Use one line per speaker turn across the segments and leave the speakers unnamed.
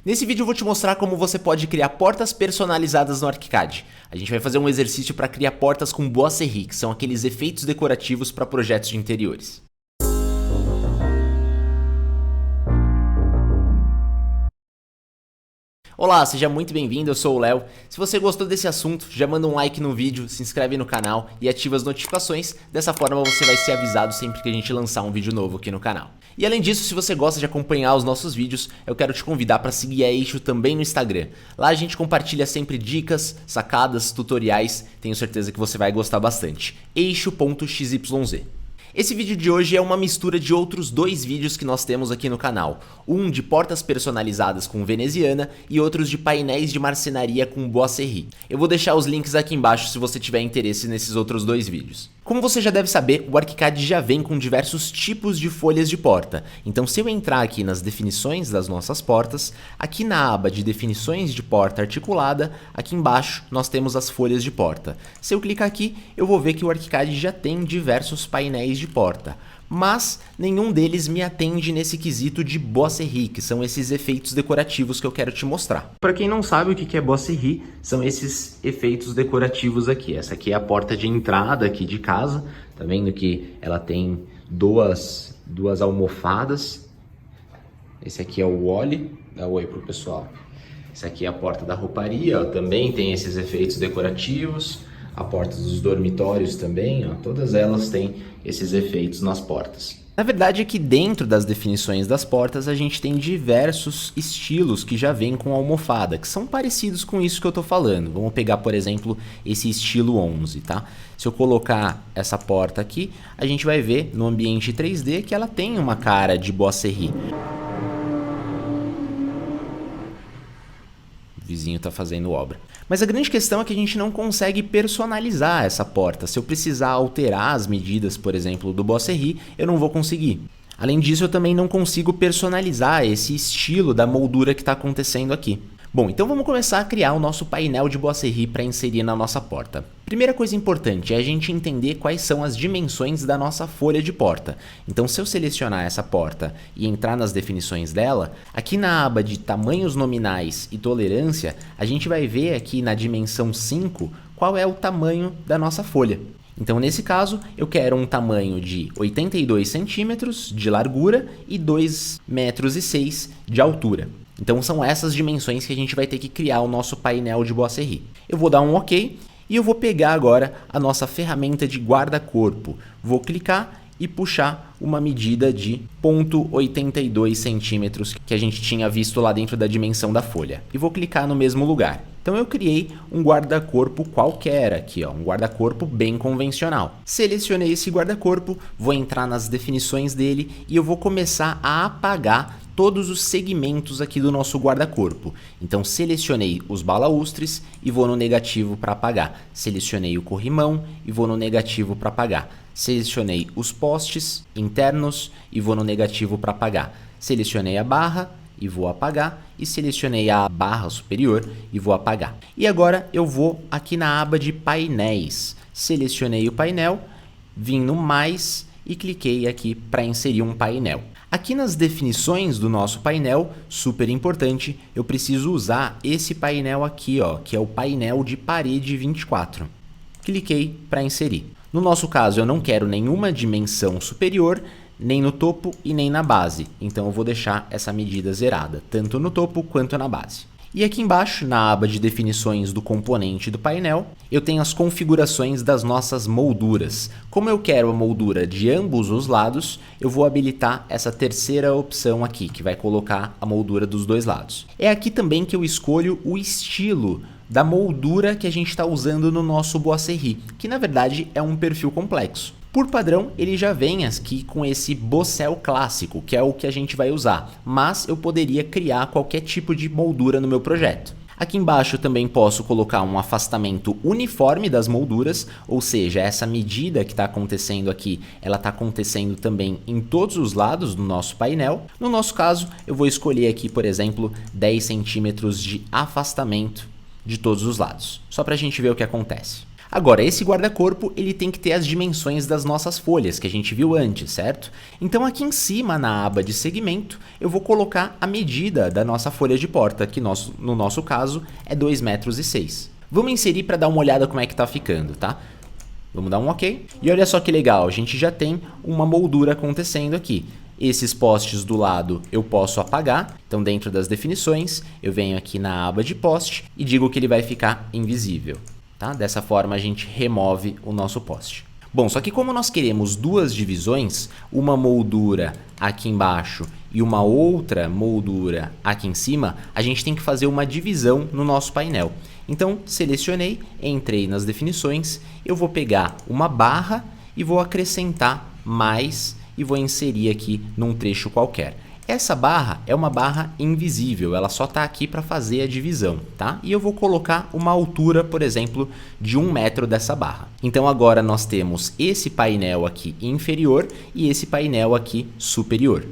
Nesse vídeo eu vou te mostrar como você pode criar portas personalizadas no ArchiCAD. A gente vai fazer um exercício para criar portas com Bois Serrés, que são aqueles efeitos decorativos para projetos de interiores. Olá, seja muito bem-vindo, eu sou o Léo. Se você gostou desse assunto, já manda um like no vídeo, se inscreve no canal e ativa as notificações. Dessa forma você vai ser avisado sempre que a gente lançar um vídeo novo aqui no canal. E além disso, se você gosta de acompanhar os nossos vídeos, eu quero te convidar para seguir a Eixo também no Instagram. Lá a gente compartilha sempre dicas, sacadas, tutoriais, tenho certeza que você vai gostar bastante. Eixo.xyz. Esse vídeo de hoje é uma mistura de outros dois vídeos que nós temos aqui no canal. Um de portas personalizadas com veneziana e outros de painéis de marcenaria com Bois Serrés. Eu vou deixar os links aqui embaixo se você tiver interesse nesses outros dois vídeos. Como você já deve saber, o ArchiCAD já vem com diversos tipos de folhas de porta. Então se eu entrar aqui nas definições das nossas portas, aqui na aba de definições de porta articulada, aqui embaixo nós temos as folhas de porta. Se eu clicar aqui, eu vou ver que o ArchiCAD já tem diversos painéis de porta, mas nenhum deles me atende nesse quesito de Bois Serrés, que são esses efeitos decorativos que eu quero te mostrar. Para quem não sabe o que é Bois Serrés, são esses efeitos decorativos aqui. Essa aqui é a porta de entrada aqui de casa, tá vendo que ela tem duas almofadas. Esse aqui é o Wally, dá oi pro pessoal. Essa aqui é a porta da rouparia, ó, também tem esses efeitos decorativos. A porta dos dormitórios também, ó, todas elas têm esses efeitos nas portas. Na verdade é que dentro das definições das portas a gente tem diversos estilos que já vêm com almofada, que são parecidos com isso que eu tô falando. Vamos pegar, por exemplo, esse estilo 11, tá? Se eu colocar essa porta aqui, a gente vai ver no ambiente 3D que ela tem uma cara de Bois Serrés. O vizinho tá fazendo obra. Mas a grande questão é que a gente não consegue personalizar essa porta. Se eu precisar alterar as medidas, por exemplo, do Bois Serrés, eu não vou conseguir. Além disso, eu também não consigo personalizar esse estilo da moldura que está acontecendo aqui. Bom, então vamos começar a criar o nosso painel de Bois Serrés para inserir na nossa porta. Primeira coisa importante é a gente entender quais são as dimensões da nossa folha de porta. Então se eu selecionar essa porta e entrar nas definições dela, aqui na aba de tamanhos nominais e tolerância, a gente vai ver aqui na dimensão 5 qual é o tamanho da nossa folha. Então nesse caso eu quero um tamanho de 82 centímetros de largura e 2,6 metros de altura. Então são essas dimensões que a gente vai ter que criar o nosso painel de Bois Serrés. Eu vou dar um OK e eu vou pegar agora a nossa ferramenta de guarda-corpo. Vou clicar e puxar uma medida de 0,82 centímetros que a gente tinha visto lá dentro da dimensão da folha. E vou clicar no mesmo lugar. Então eu criei um guarda-corpo qualquer aqui, ó, um guarda-corpo bem convencional. Selecionei esse guarda-corpo, vou entrar nas definições dele e eu vou começar a apagar todos os segmentos aqui do nosso guarda-corpo. Então selecionei os balaústres e vou no negativo para apagar. Selecionei o corrimão e vou no negativo para apagar. Selecionei os postes internos e vou no negativo para apagar. Selecionei a barra e vou apagar e selecionei a barra superior e vou apagar. E agora eu vou aqui na aba de painéis. Selecionei o painel, vim no mais e cliquei aqui para inserir um painel. Aqui nas definições do nosso painel, super importante, eu preciso usar esse painel aqui, ó, que é o painel de parede 24. Cliquei para inserir. No nosso caso, eu não quero nenhuma dimensão superior, nem no topo e nem na base. Então eu vou deixar essa medida zerada, tanto no topo quanto na base. E aqui embaixo, na aba de definições do componente do painel, eu tenho as configurações das nossas molduras. Como eu quero a moldura de ambos os lados, eu vou habilitar essa terceira opção aqui, que vai colocar a moldura dos dois lados. É aqui também que eu escolho o estilo da moldura que a gente está usando no nosso Bois Serrés, que na verdade é um perfil complexo. Por padrão, ele já vem aqui com esse Bossel clássico, que é o que a gente vai usar, mas eu poderia criar qualquer tipo de moldura no meu projeto. Aqui embaixo eu também posso colocar um afastamento uniforme das molduras, ou seja, essa medida que está acontecendo aqui, ela está acontecendo também em todos os lados do nosso painel. No nosso caso, eu vou escolher aqui, por exemplo, 10 centímetros de afastamento de todos os lados, só para a gente ver o que acontece. Agora, esse guarda-corpo ele tem que ter as dimensões das nossas folhas, que a gente viu antes, certo? Então aqui em cima, na aba de segmento, eu vou colocar a medida da nossa folha de porta, que no nosso caso é 2,6 metros. Vamos inserir para dar uma olhada como é que tá ficando, tá? Vamos dar um OK. E olha só que legal, a gente já tem uma moldura acontecendo aqui. Esses postes do lado eu posso apagar, então dentro das definições eu venho aqui na aba de poste e digo que ele vai ficar invisível. Tá? Dessa forma a gente remove o nosso poste. Bom, só que como nós queremos duas divisões, uma moldura aqui embaixo e uma outra moldura aqui em cima, a gente tem que fazer uma divisão no nosso painel. Então selecionei, entrei nas definições, eu vou pegar uma barra e vou acrescentar mais e vou inserir aqui num trecho qualquer. Essa barra é uma barra invisível, ela só está aqui para fazer a divisão, tá? E eu vou colocar uma altura, por exemplo, de 1 metro dessa barra. Então agora nós temos esse painel aqui inferior e esse painel aqui superior.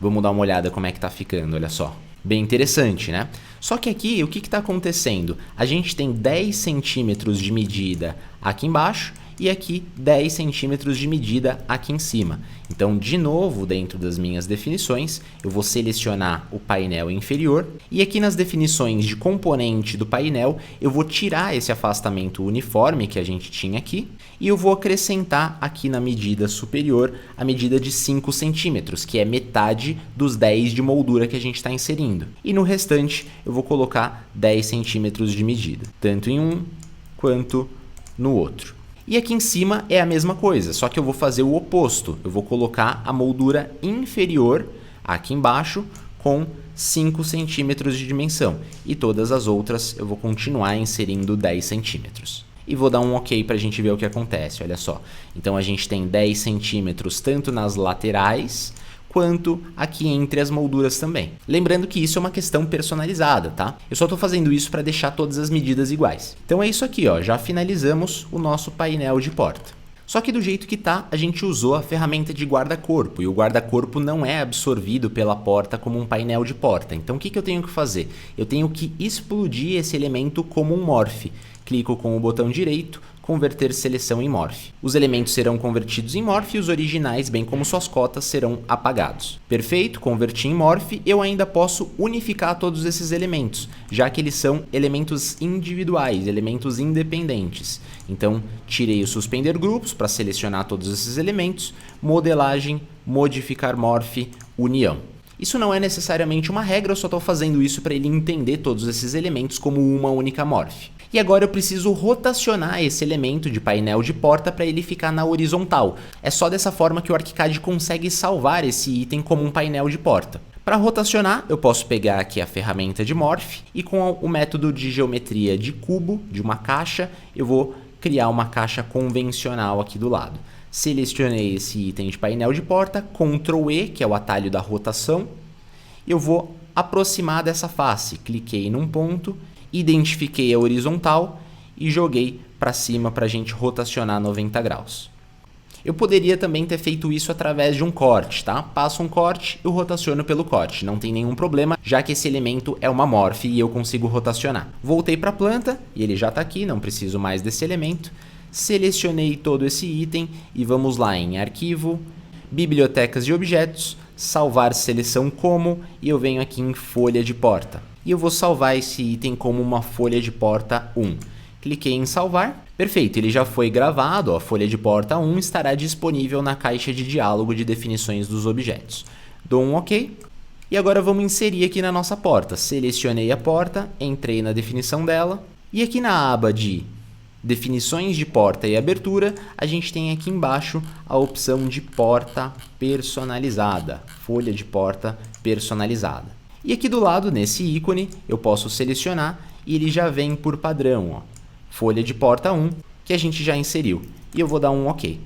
Vamos dar uma olhada como é que está ficando, olha só. Bem interessante, né? Só que aqui, o que está acontecendo? A gente tem 10 centímetros de medida aqui embaixo e aqui 10 centímetros de medida aqui em cima. Então, de novo, dentro das minhas definições, eu vou selecionar o painel inferior e aqui nas definições de componente do painel, eu vou tirar esse afastamento uniforme que a gente tinha aqui e eu vou acrescentar aqui na medida superior a medida de 5 centímetros, que é metade dos 10 de moldura que a gente está inserindo. E no restante, eu vou colocar 10 centímetros de medida, tanto em um quanto no outro. E aqui em cima é a mesma coisa, só que eu vou fazer o oposto. Eu vou colocar a moldura inferior aqui embaixo com 5 centímetros de dimensão. E todas as outras eu vou continuar inserindo 10 centímetros. E vou dar um OK para a gente ver o que acontece, olha só. Então a gente tem 10 centímetros tanto nas laterais quanto aqui entre as molduras também. Lembrando que isso é uma questão personalizada, tá? Eu só estou fazendo isso para deixar todas as medidas iguais. Então é isso aqui, ó, já finalizamos o nosso painel de porta. Só que do jeito que tá, a gente usou a ferramenta de guarda-corpo e o guarda-corpo não é absorvido pela porta como um painel de porta. Então o que eu tenho que fazer? Eu tenho que explodir esse elemento como um morph. Clico com o botão direito, converter seleção em morph. Os elementos serão convertidos em morph e os originais, bem como suas cotas, serão apagados. Perfeito, converti em morph, eu ainda posso unificar todos esses elementos, já que eles são elementos individuais, elementos independentes. Então, tirei o suspender grupos para selecionar todos esses elementos, modelagem, modificar morph, união. Isso não é necessariamente uma regra, eu só estou fazendo isso para ele entender todos esses elementos como uma única morph. E agora eu preciso rotacionar esse elemento de painel de porta para ele ficar na horizontal. É só dessa forma que o ArchiCAD consegue salvar esse item como um painel de porta. Para rotacionar, eu posso pegar aqui a ferramenta de Morph e com o método de geometria de cubo, de uma caixa, eu vou criar uma caixa convencional aqui do lado. Selecionei esse item de painel de porta, Ctrl E, que é o atalho da rotação. Eu vou aproximar dessa face, cliquei num ponto, identifiquei a horizontal e joguei para cima para a gente rotacionar 90 graus. Eu poderia também ter feito isso através de um corte, tá? Passo um corte e rotaciono pelo corte, não tem nenhum problema, já que esse elemento é uma morph e eu consigo rotacionar. Voltei para a planta e ele já está aqui, não preciso mais desse elemento. Selecionei todo esse item e vamos lá em Arquivo, Bibliotecas de Objetos, Salvar Seleção Como e eu venho aqui em Folha de Porta. E eu vou salvar esse item como uma folha de porta 1. Cliquei em salvar. Perfeito, ele já foi gravado, a folha de porta 1 estará disponível na caixa de diálogo de definições dos objetos. Dou um OK. E agora vamos inserir aqui na nossa porta. Selecionei a porta, entrei na definição dela. E aqui na aba de definições de porta e abertura, a gente tem aqui embaixo a opção de porta personalizada. Folha de porta personalizada. E aqui do lado, nesse ícone, eu posso selecionar e ele já vem por padrão, ó, folha de porta 1, que a gente já inseriu. E eu vou dar um OK.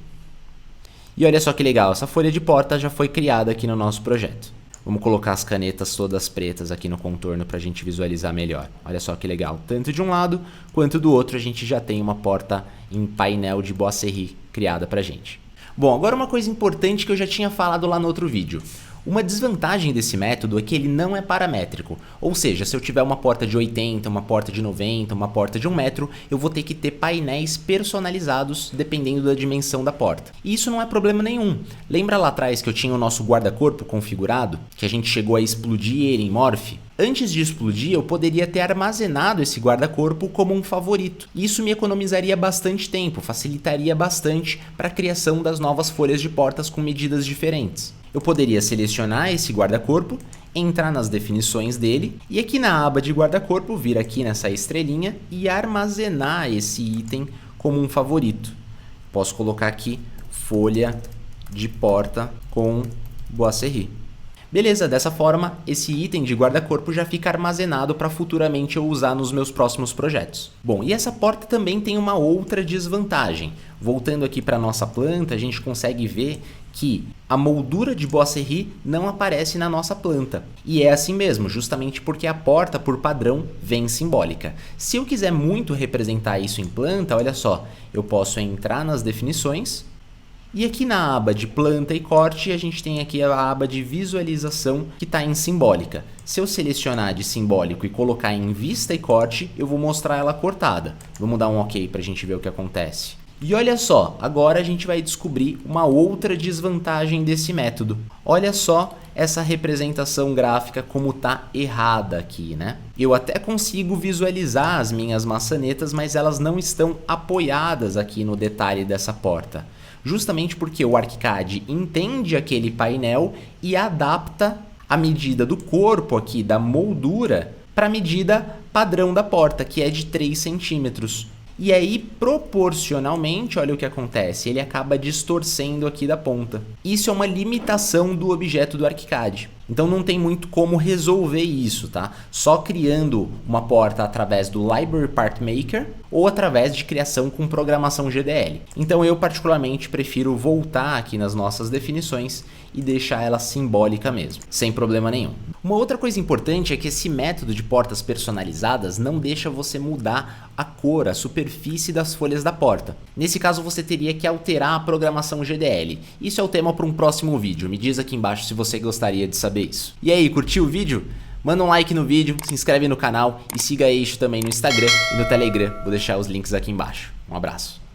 E olha só que legal, essa folha de porta já foi criada aqui no nosso projeto. Vamos colocar as canetas todas pretas aqui no contorno para a gente visualizar melhor. Olha só que legal, tanto de um lado quanto do outro a gente já tem uma porta em painel de Bois Série criada para a gente. Bom, agora uma coisa importante que eu já tinha falado lá no outro vídeo. Uma desvantagem desse método é que ele não é paramétrico, ou seja, se eu tiver uma porta de 80, uma porta de 90, uma porta de 1 metro, eu vou ter que ter painéis personalizados dependendo da dimensão da porta. E isso não é problema nenhum. Lembra lá atrás que eu tinha o nosso guarda-corpo configurado, que a gente chegou a explodir ele em Morph? Antes de explodir, eu poderia ter armazenado esse guarda-corpo como um favorito. Isso me economizaria bastante tempo, facilitaria bastante para a criação das novas folhas de portas com medidas diferentes. Eu poderia selecionar esse guarda-corpo, entrar nas definições dele e aqui na aba de guarda-corpo vir aqui nessa estrelinha e armazenar esse item como um favorito. Posso colocar aqui folha de porta com Boisserri. Beleza, dessa forma, esse item de guarda-corpo já fica armazenado para futuramente eu usar nos meus próximos projetos. Bom, e essa porta também tem uma outra desvantagem. Voltando aqui para a nossa planta, a gente consegue ver que a moldura de Boisserri não aparece na nossa planta. E é assim mesmo, justamente porque a porta, por padrão, vem simbólica. Se eu quiser muito representar isso em planta, olha só, eu posso entrar nas definições. E aqui na aba de planta e corte, a gente tem aqui a aba de visualização que está em simbólica. Se eu selecionar de simbólico e colocar em vista e corte, eu vou mostrar ela cortada. Vamos dar um ok para a gente ver o que acontece. E olha só, agora a gente vai descobrir uma outra desvantagem desse método. Olha só essa representação gráfica como está errada aqui, né? Eu até consigo visualizar as minhas maçanetas, mas elas não estão apoiadas aqui no detalhe dessa porta. Justamente porque o ArchiCAD entende aquele painel e adapta a medida do corpo aqui, da moldura, para a medida padrão da porta, que é de 3 centímetros. E aí, proporcionalmente, olha o que acontece, ele acaba distorcendo aqui da ponta. Isso é uma limitação do objeto do ArchiCAD. Então não tem muito como resolver isso, tá? Só criando uma porta através do Library Part Maker ou através de criação com programação GDL. Então eu particularmente prefiro voltar aqui nas nossas definições e deixar ela simbólica mesmo, sem problema nenhum. Uma outra coisa importante é que esse método de portas personalizadas não deixa você mudar a cor, a superfície das folhas da porta. Nesse caso você teria que alterar a programação GDL. Isso é o tema para um próximo vídeo. Me diz aqui embaixo se você gostaria de saber isso. E aí, curtiu o vídeo? Manda um like no vídeo, se inscreve no canal e siga a Eixo também no Instagram e no Telegram. Vou deixar os links aqui embaixo. Um abraço.